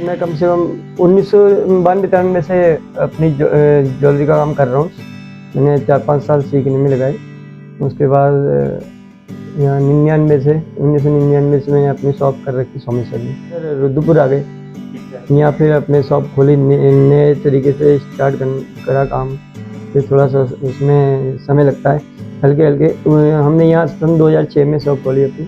मैं कम से कम 1992-93 से अपनी ज्वेलरी का काम कर रहा हूँ। मैंने 4-5 साल सीखने में लगाए। उसके बाद यहाँ 1999 से मैंने अपनी शॉप कर रखी सोमेश्वर में। फिर रुद्रपुर आ गए, यहाँ फिर अपने शॉप खोली, नए तरीके से स्टार्ट करा काम। फिर थोड़ा सा उसमें समय लगता है, हल्के हमने यहाँ सन 2006 में शॉप खोली अपनी।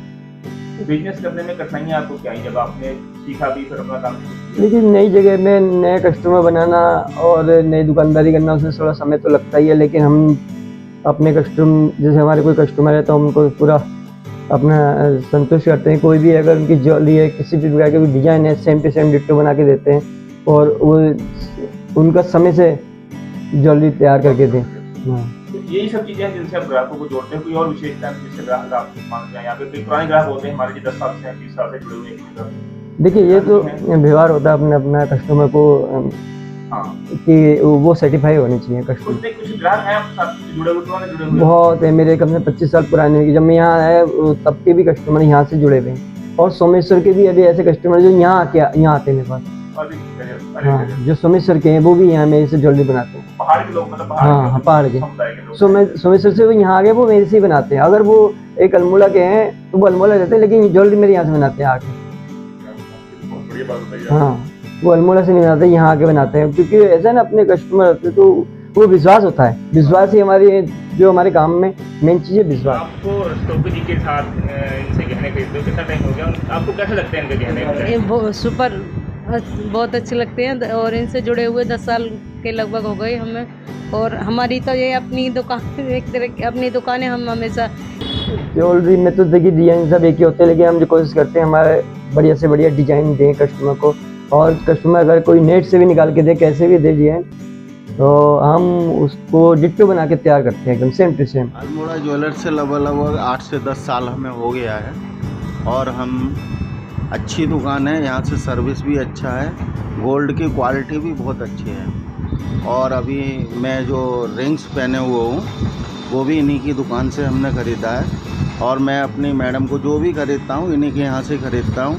बिजनेस करने में कठिनाइयाँ आपको क्या आई जब आपने सीखा भी फिर अपना काम शुरू किया? लेकिन नई जगह में नए कस्टमर बनाना और नई दुकानदारी करना, उसमें थोड़ा समय तो लगता ही है। लेकिन हम अपने कस्टमर, जैसे हमारे कोई कस्टमर है तो हम उनको पूरा अपना संतुष्ट करते हैं। कोई भी अगर उनकी ज्वेलरी है, किसी भी प्रकार के डिज़ाइन है, सेम टू सेम डिट्टो बना के देते हैं और वो उनका समय से ज्वेलरी तैयार करके दें। तो यही सब चीजें हैं जिनसे आप ग्राहकों को जोड़ते हैं। कोई और विशेषता जिससे ग्राहक आपको मानते हैं? यहाँ पे कई पुराने ग्राहक होते हैं हमारे जो 10 साल से 20 साल से जुड़े हुए हैं। देखिए, ये तो व्यवहार होता है अपना कस्टमर को, कि वो सर्टिफाई होने चाहिए कस्टमर। कुछ ग्राहक हैं आपके साथ जुड़े हुए? बहुत है, मेरे कम से 25 साल पुराने। जब मैं यहाँ आया तब के भी कस्टमर यहाँ से जुड़े हुए हैं, और सोमेश्वर के भी अभी ऐसे कस्टमर जो यहाँ आते हैं मेरे पास। हाँ, जो सोमेश्वर के हैं वो भी यहाँ मेरे से ज्वेलरी बनाते हैं। पहाड़ के लोग, मतलब हाँ, पहाड़ के सोमेश्वर से वो यहाँ आगे वो मेरे से ही बनाते हैं। अगर वो एक अल्मोड़ा के हैं तो वो अल्मोड़ा रहते हैं, लेकिन ज्वेलरी मेरे यहाँ से बनाते हैं आके। हाँ, वो अल्मोड़ा से नहीं बनाते, यहाँ आके बनाते हैं। क्योंकि ऐसा ना, अपने कस्टमर होते तो वो विश्वास होता है। विश्वास ही हमारे काम में मेन चीज़ है, विश्वास। आपको रस्तोगी जी के साथ इनसे गहने खरीदते हो, कितना टाइम हो गया? आपको कैसे लगते हैं इनके गहने? सुपर, बहुत अच्छे लगते हैं और इनसे जुड़े हुए 10 साल के लगभग हो गए हमें। और हमारी तो ये अपनी दुकान, एक तरह की अपनी दुकान है। हम हमेशा ज्वेलरी में तो देखिए डिजाइन सब एक ही होते हैं, लेकिन हम जो कोशिश करते हैं हमारे बढ़िया से बढ़िया डिजाइन दें कस्टमर को। और कस्टमर अगर कोई नेट से भी निकाल के दे, कैसे भी दे डिजाइन, तो हम उसको डिट्टो बना के तैयार करते हैं एकदम same to same. Almora jeweller से लगभग 8 से 10 साल हमें हो गया है, और हम अच्छी दुकान है। यहाँ से सर्विस भी अच्छा है, गोल्ड की क्वालिटी भी बहुत अच्छी है। और अभी मैं जो रिंग्स पहने हुए हूँ वो भी इन्हीं की दुकान से हमने ख़रीदा है। और मैं अपनी मैडम को जो भी ख़रीदता हूँ इन्हीं के यहाँ से ख़रीदता हूँ,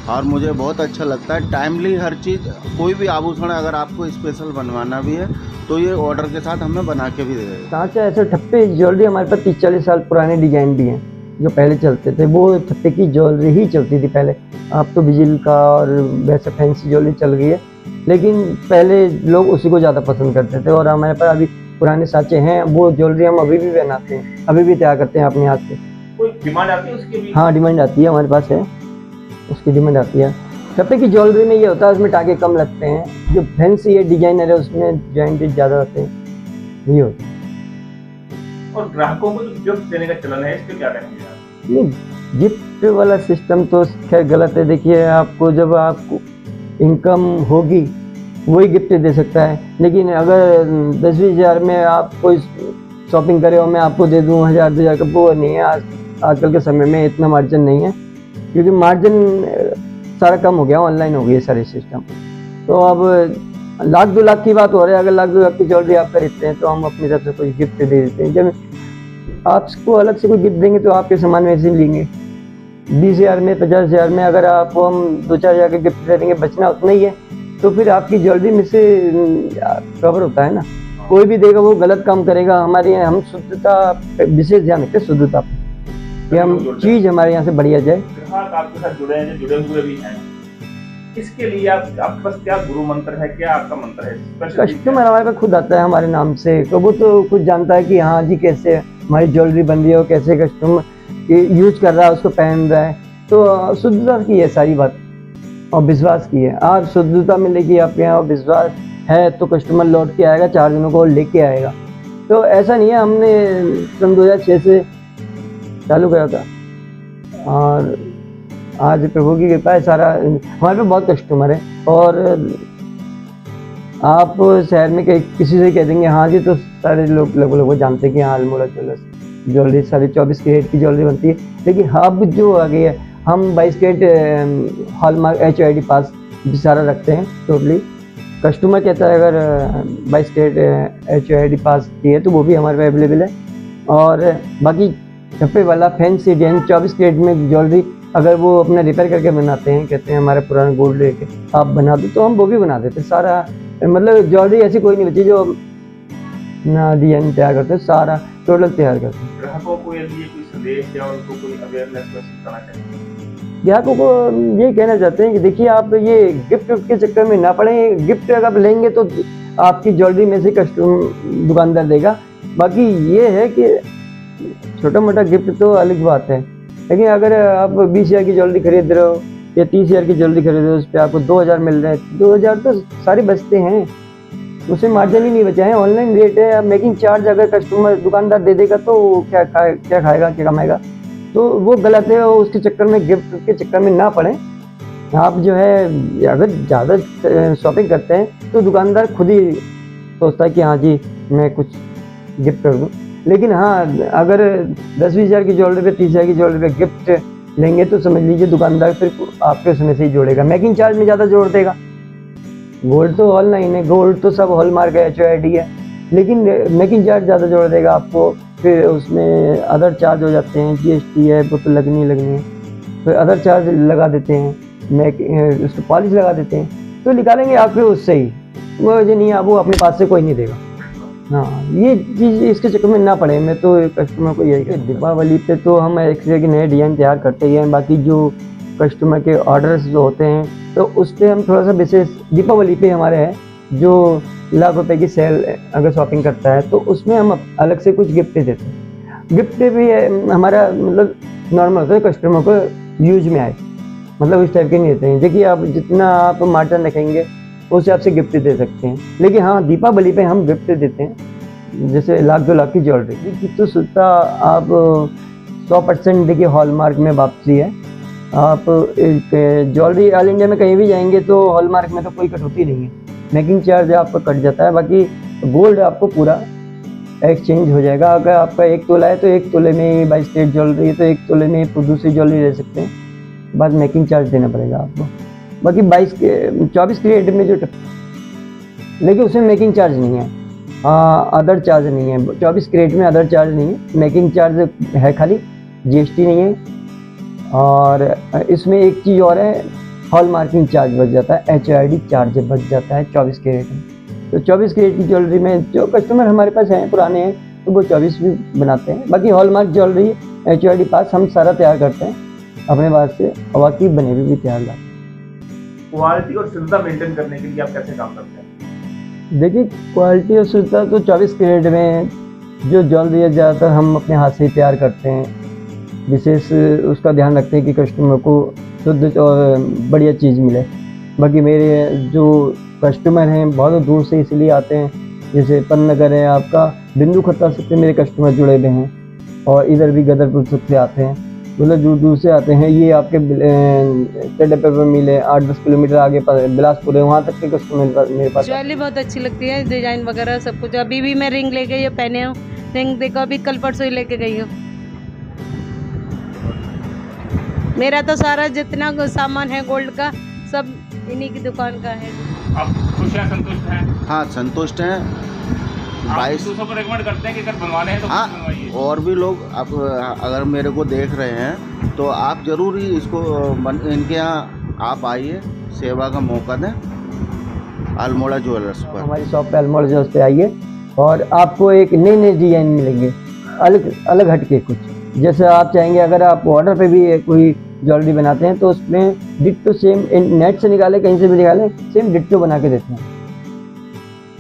और मुझे बहुत अच्छा लगता है। टाइमली हर चीज़, कोई भी आभूषण अगर आपको स्पेशल बनवाना भी है तो ये ऑर्डर के साथ हमें बना के भी दे देते हैं। सांचा ऐसे ठप्पे ज्वेलरी हमारे पास 30-40 साल पुराने डिजाइन भी हैं जो पहले चलते थे। वो ठप्पे की ज्वेलरी ही चलती थी पहले। अब तो बिजली का और वैसे फैंसी ज्वेलरी चल गई है, लेकिन पहले लोग उसी को ज़्यादा पसंद करते थे। और हमारे पास अभी पुराने सांचे हैं, वो ज्वेलरी हम अभी भी बनाते हैं, अभी भी तैयार करते हैं अपने हाथ से। कोई डिमांड आती है उसकी भी? हाँ, डिमांड आती है, हमारे पास है, उसकी डिमांड आती है। ठप्पे की ज्वेलरी में ये होता है, उसमें टाके कम लगते हैं। जो फैंसी है डिजाइनर है उसमें जॉइंट ज़्यादा होते हैं, ये होता है। और ग्राहकों को जो गिफ्ट देने का चलन है, इसके क्या कहेंगे आप? नहीं, गिफ्ट वाला सिस्टम तो खैर गलत है। देखिए, आपको जब आपको इनकम होगी वही गिफ्ट दे सकता है। लेकिन अगर 10-20 हज़ार में आप कोई शॉपिंग करे और मैं आपको दे दूँ 1000-2000 का, वो नहीं है। आजकल के समय में इतना मार्जिन नहीं है, क्योंकि मार्जिन सारा कम हो गया, ऑनलाइन हो गई है सारे सिस्टम। तो अब 1,00,000-2 लाख की बात हो रही है। अगर 1,00,000-2 लाख की ज्वेलरी आप खरीदते हैं तो हम अपनी तरफ से कोई गिफ्ट दे देते हैं। जब आपको अलग से कोई गिफ्ट देंगे तो आपके सामान वैसे ही लेंगे। 20,000 में, 50,000 में अगर आपको हम 2-4 हज़ार का गिफ्ट दे देंगे, बचना उतना ही है, तो फिर आपकी ज्वेलरी में से कवर होता है ना। कोई भी देगा वो गलत काम करेगा। हमारे यहाँ हम शुद्धता विशेष ध्यान रखते हैं, शुद्धता कि हम चीज़ हमारे यहाँ से बढ़िया जाए। ग्राहक आपके साथ जुड़े हैं, जो जुड़े हुए भी हैं, इसके लिए आपके पास क्या गुरु मंत्र है, क्या आपका मंत्र है? कस्टमर हमारे पास खुद आता है हमारे नाम से, तो वो तो खुद जानता है कि हाँ जी कैसे हमारी ज्वेलरी बन रही है और कैसे कस्टमर यूज कर रहा है, उसको पहन रहा है। तो शुद्धता की है सारी बात, और विश्वास की है। आप शुद्धता में लेके आपके यहाँ विश्वास है तो कस्टमर लौट के आएगा, 4 दिनों को लेके आएगा। तो ऐसा नहीं है, हमने सन 2006 से चालू करा था और आज प्रभु की कृपा है, सारा हमारे पे बहुत कस्टमर है। और आप शहर में किसी से कह देंगे हाँ जी, तो सारे लोग लगभग जानते हैं कि हाँ अल्मोड़ा ज्वेलरी 24 कैरेट की ज्वेलरी बनती है। लेकिन अब जो आ गई है, हम 22 कैरेट हॉलमार्क HID पास भी सारा रखते हैं टोटली। कस्टमर कहता है अगर 22 कैरेट HID पास की है तो वो भी हमारे पास अवेलेबल है। और बाकी ठप्पे वाला फैंसी डिजाइन 24 कैरेट में ज्वेलरी अगर वो अपना रिपेयर करके बनाते हैं, कहते हैं हमारे पुराना गोल्ड लेके आप बना दो, तो हम वो भी बना देते सारा। मतलब ज्वेलरी ऐसी कोई नहीं बची जो ना डिजाइन तैयार करते, सारा टोटल तैयार करते हैं। ग्राहकों को यदि ये कोई संदेश या उनको कोई अवेयरनेस मैसेज करना चाहिए? ग्राहकों को ये कहना चाहते हैं कि देखिए आप ये गिफ्ट के चक्कर में ना पड़े। गिफ्ट अगर आप लेंगे तो आपकी ज्वेलरी में से कस्टमर दुकानदार देगा। बाकी ये है कि छोटा मोटा गिफ्ट तो अलग बात है, लेकिन अगर आप 20,000 की ज्वेलरी खरीद रहे हो या 30,000 की ज्वेलरी खरीद रहे हो, उस पर आपको 2,000 मिल रहे हैं, 2,000 तो सारे बचते हैं, उसमें मार्जिन ही नहीं बचा है। ऑनलाइन रेट है, अब मेकिंग चार्ज अगर कस्टमर दुकानदार दे देगा तो क्या खाएगा, क्या कमाएगा, तो वो गलत है। और उसके चक्कर में, गिफ्ट के चक्कर में ना पड़े। आप जो है अगर ज़्यादा शॉपिंग करते हैं तो दुकानदार खुद ही सोचता है कि हाँ जी मैं कुछ गिफ्ट कर दूँ। लेकिन हाँ, अगर 10-20,000 की ज्वेलरी पे, 30,000 की ज्वेलरी पे गिफ्ट लेंगे तो समझ लीजिए दुकानदार फिर आपके उसमें से ही जोड़ेगा, मेकिंग चार्ज में ज़्यादा जोड़ देगा। गोल्ड तो ऑनलाइन है, गोल्ड तो सब हॉलमार्क है, HOID है, लेकिन मेकिंग चार्ज ज़्यादा जोड़ देगा आपको। फिर उसमें अदर चार्ज हो जाते हैं, GST है वो तो लगनी है, फिर अदर चार्ज लगा देते हैं, उसको पॉलिश लगा देते हैं, तो निकालेंगे आप फिर उससे ही, वो जो नहीं आप वो अपने पास से कोई नहीं देगा। हाँ, ये चीज़ इसके चक्कर में ना पड़े। मैं तो कस्टमर को यही कहती, दीपावली पे तो हम एक से एक नए डिज़ाइन तैयार करते ही हैं। बाकी जो कस्टमर के ऑर्डर्स जो होते हैं तो उस पर हम थोड़ा सा विशेष, दीपावली पे हमारे है जो लाख रुपए की सेल अगर शॉपिंग करता है तो उसमें हम अलग से कुछ गिफ्ट देते हैं। गिफ्ट भी हमारा मतलब नॉर्मल होता है, कस्टमर को यूज में आए, मतलब इस टाइप के नहीं देते हैं। देखिए आप जितना आप मार्जिन रखेंगे उस हिसाब से गिफ्ट दे सकते हैं, लेकिन हाँ दीपावली पे हम गिफ्ट देते हैं। जैसे 1-2 लाख की ज्वेलरी तो सूता आप 100% देखिए हॉलमार्क में वापसी है। आप ज्वेलरी ऑल इंडिया में कहीं भी जाएंगे तो हॉलमार्क में तो कोई कटौती नहीं है, मेकिंग चार्ज आपका कट जाता है। बाकी गोल्ड आपको पूरा एक्सचेंज हो जाएगा। अगर आपका 1 तोला है तो 1 तोले में 22 कैरेट ज्वेलरी है तो 1 तोले में दूसरी ज्वेलरी ले सकते हैं, बाद मेकिंग चार्ज देना पड़ेगा आपको। बाकी 24 कैरेट में जो लेकिन उसमें मेकिंग चार्ज नहीं है, अदर चार्ज नहीं है। 24 कैरेट में अदर चार्ज नहीं है, मेकिंग चार्ज है खाली, GST नहीं है। और इसमें एक चीज़ और है, हॉल मार्किंग चार्ज बच जाता है, HOID चार्ज बच जाता है 24 कैरेट में। तो 24 कैरेट की ज्वेलरी में जो कस्टमर हमारे पास हैं पुराने हैं तो वो 24 भी बनाते हैं। बाकी हॉलमार्क ज्वेलरी HOID पास हम सारा तैयार करते हैं अपने पास से, और बाकी बने भी तैयार लाते हैं। क्वालिटी और शुद्धता मेंटेन करने के लिए आप कैसे काम करते हैं? देखिए क्वालिटी और शुद्धता तो 24 कैरेट में जो ज्वेलरी है ज़्यादातर हम अपने हाथ से ही तैयार करते हैं। विशेष उसका ध्यान रखते हैं कि कस्टमर को शुद्ध और बढ़िया चीज़ मिले। बाकी मेरे जो कस्टमर हैं बहुत दूर से इसलिए आते हैं, जैसे पन्नगर है आपका, बिंदु खत्ता से मेरे कस्टमर जुड़े हुए हैं, और इधर भी गदरपुर से आते हैं, मतलब दूर दूर से आते हैं। ये आपके टेढ़े पेपर मिल है 8-10 किलोमीटर आगे बिलासपुर है, वहाँ तक के कस्टमर मेरे पास। ज्वेलरी बहुत अच्छी लगती है, डिजाइन वगैरह सब कुछ। अभी भी मैं रिंग लेके ये पहने हूँ, रिंग देखो अभी कल परसों ही लेके गई हूँ। मेरा तो सारा जितना सामान है गोल्ड का सब इन्हीं की दुकान का है। आप खुश हैं, संतुष्ट हैं? हाँ संतुष्ट हैं। आप 22 दूसरों को रेकमेंड करते हैं कि अगर बनवाने हैं तो हाँ, बनवाइए। और भी लोग आप अगर मेरे को देख रहे हैं तो आप ज़रूर ही इसको इनके यहाँ आप आइए, सेवा का मौका दें। अल्मोड़ा ज्वेलर्स पर हमारी शॉप पे अल्मोड़ा ज्वेलर्स पे आइए और आपको एक नए डिजाइन मिलेंगे, अलग अलग हटके कुछ। जैसे आप चाहेंगे, अगर आप ऑर्डर पे भी कोई ज्वेलरी बनाते हैं तो उसमें डिट्टो सेम नेट से निकाले, कहीं से भी निकाले, सेम डिट्टो बना के देते हैं।